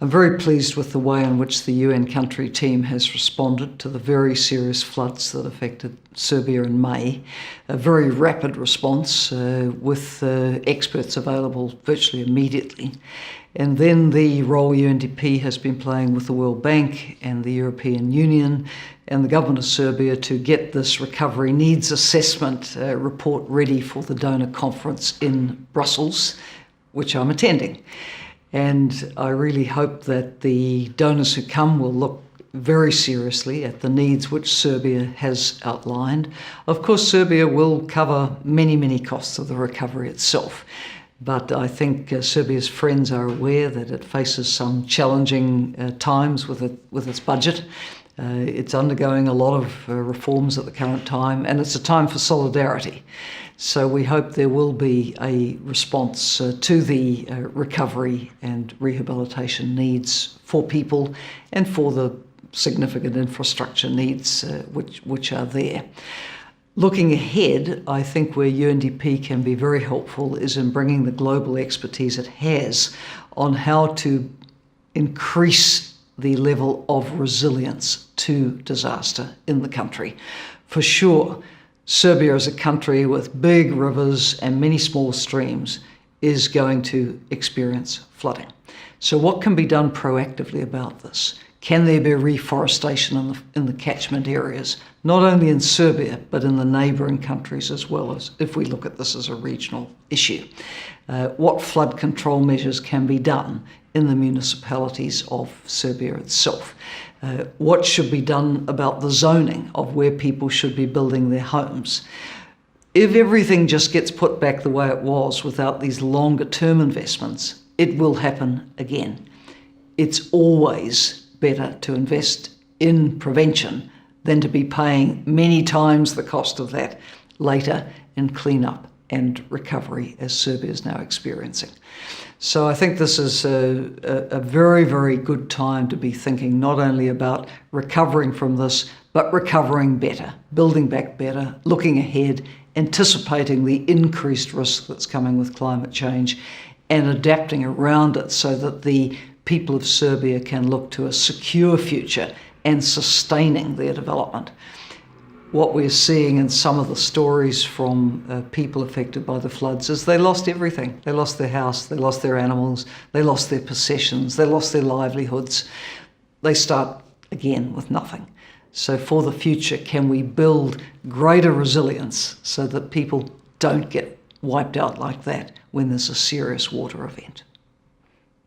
I'm very pleased with the way in which the UN country team has responded to the very serious floods that affected Serbia in May. A very rapid response with experts available virtually immediately. And then the role UNDP has been playing with the World Bank and the European Union and the government of Serbia to get this recovery needs assessment report ready for the donor conference in Brussels, which I'm attending. And I really hope that the donors who come will look very seriously at the needs which Serbia has outlined. Of course, Serbia will cover many, many costs of the recovery itself. But I think Serbia's friends are aware that it faces some challenging times with its budget. It's undergoing a lot of reforms at the current time, and it's a time for solidarity. So we hope there will be a response to the recovery and rehabilitation needs for people and for the significant infrastructure needs which are there. Looking ahead, I think where UNDP can be very helpful is in bringing the global expertise it has on how to increase the level of resilience to disaster in the country. For sure, Serbia as a country with big rivers and many small streams is going to experience flooding. So what can be done proactively about this? Can there be reforestation in the catchment areas, not only in Serbia, but in the neighbouring countries as well, as if we look at this as a regional issue? What flood control measures can be done in the municipalities of Serbia itself? What should be done about the zoning of where people should be building their homes? If everything just gets put back the way it was without these longer term investments, it will happen again. It's always better to invest in prevention than to be paying many times the cost of that later in cleanup and recovery, as Serbia is now experiencing. So I think this is a very, very good time to be thinking not only about recovering from this, but recovering better, building back better, looking ahead, anticipating the increased risk that's coming with climate change, and adapting around it so that the people of Serbia can look to a secure future and sustaining their development. What we're seeing in some of the stories from people affected by the floods is they lost everything. They lost their house, they lost their animals, they lost their possessions, they lost their livelihoods. They start again with nothing. So for the future, can we build greater resilience so that people don't get wiped out like that when there's a serious water event?